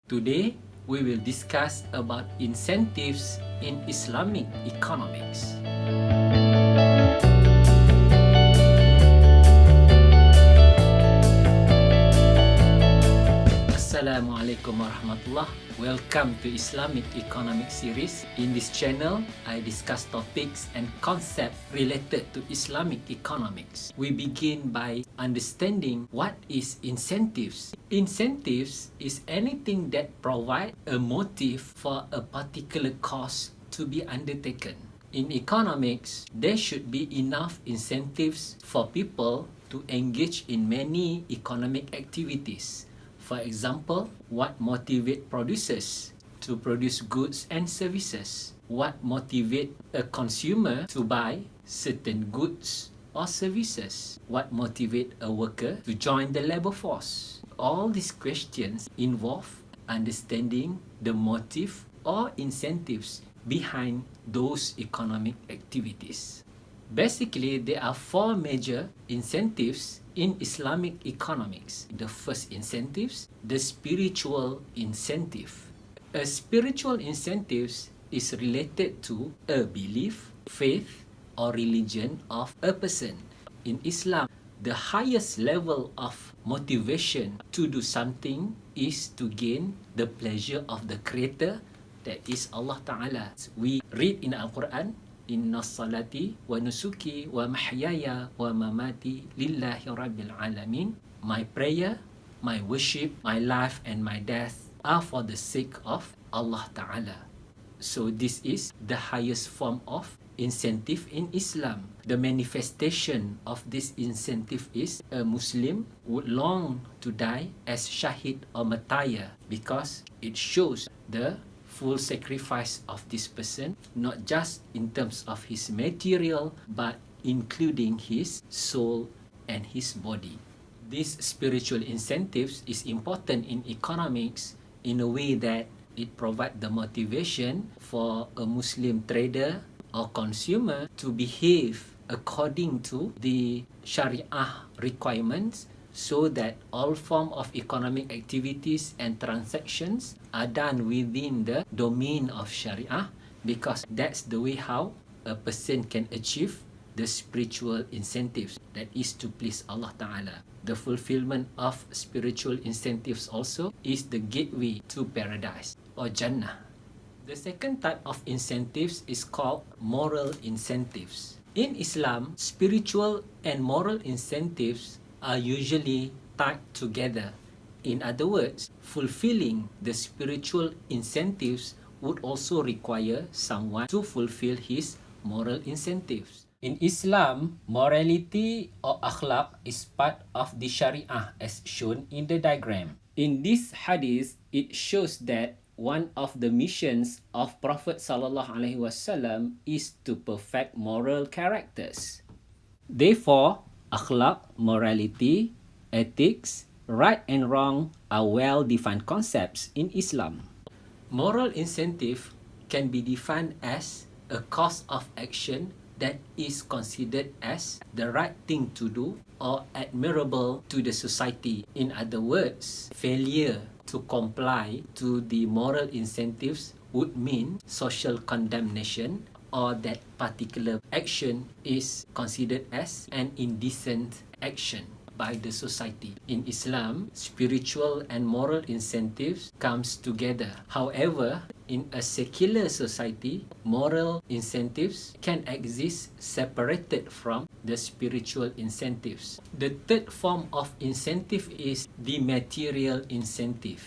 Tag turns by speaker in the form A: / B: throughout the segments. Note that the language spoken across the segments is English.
A: Today, we will discuss about incentives in Islamic economics. Assalamualaikum warahmatullah. Welcome to Islamic Economic Series. In this channel, I discuss topics and concepts related to Islamic economics. We begin by understanding what is incentives. Incentives is anything that provide a motive for a particular cause to be undertaken. In economics, there should be enough incentives for people to engage in many economic activities. For example, what motivates producers to produce goods and services? What motivates a consumer to buy certain goods or services? What motivates a worker to join the labor force? All these questions involve understanding the motive or incentives behind those economic activities. Basically, there are four major incentives in Islamic economics. The first incentive, the spiritual incentive. A spiritual incentive is related to a belief, faith, or religion of a person. In Islam, the highest level of motivation to do something is to gain the pleasure of the Creator, that is Allah Ta'ala. We read in Al-Quran, Inna salati wa nusuki wa mahyaya wa mamati lillahi rabbil alamin. My prayer, my worship, my life and my death are for the sake of Allah Ta'ala. So this is the highest form of incentive in Islam. The manifestation of this incentive is a Muslim would long to die as shahid or martyr because it shows the full sacrifice of this person, not just in terms of his material, but including his soul and his body. These spiritual incentives is important in economics in a way that it provides the motivation for a Muslim trader or consumer to behave according to the Sharia requirements, so that all form of economic activities and transactions are done within the domain of Sharia, because that's the way how a person can achieve the spiritual incentives, that is to please Allah Ta'ala. The fulfillment of spiritual incentives also is the gateway to paradise or Jannah. The second type of incentives is called moral incentives. In Islam, spiritual and moral incentives are usually tied together. In other words, fulfilling the spiritual incentives would also require someone to fulfill his moral incentives. In Islam, morality or akhlaq is part of the Sharia as shown in the diagram. In this hadith, it shows that one of the missions of Prophet ﷺ is to perfect moral characters. Therefore, akhlaq, morality, ethics, right and wrong are well-defined concepts in Islam. Moral incentive can be defined as a course of action that is considered as the right thing to do or admirable to the society. In other words, failure to comply to the moral incentives would mean social condemnation, or that particular action is considered as an indecent action by the society. In Islam, spiritual and moral incentives comes together. However, in a secular society, moral incentives can exist separated from the spiritual incentives. The third form of incentive is the material incentive.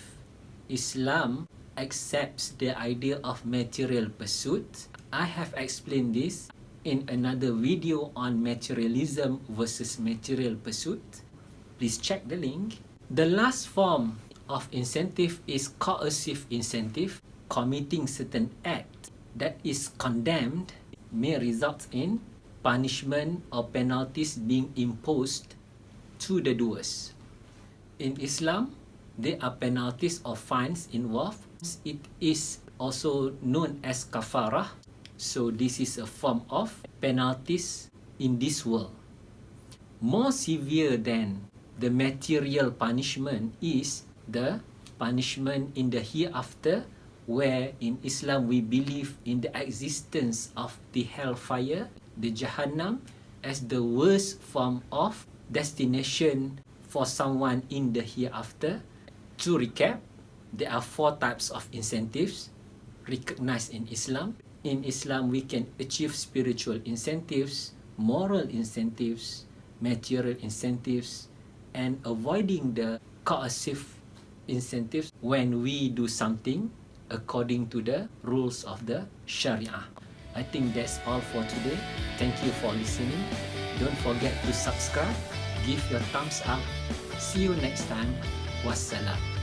A: Islam accepts the idea of material pursuit. I have explained this in another video on materialism versus material pursuit. Please check the link. The last form of incentive is coercive incentive. Committing certain act that is condemned may result in punishment or penalties being imposed to the doers. In Islam, there are penalties or fines involved. It is also known as kafarah. So this is a form of penalties in this world. More severe than the material punishment is the punishment in the hereafter, where in Islam we believe in the existence of the hellfire, the Jahannam, as the worst form of destination for someone in the hereafter. To recap, there are 4 types of incentives recognized in Islam. In Islam, we can achieve spiritual incentives, moral incentives, material incentives, and avoiding the coercive incentives when we do something according to the rules of the Sharia. I think that's all for today. Thank you for listening. Don't forget to subscribe, give your thumbs up. See you next time. Wassalam.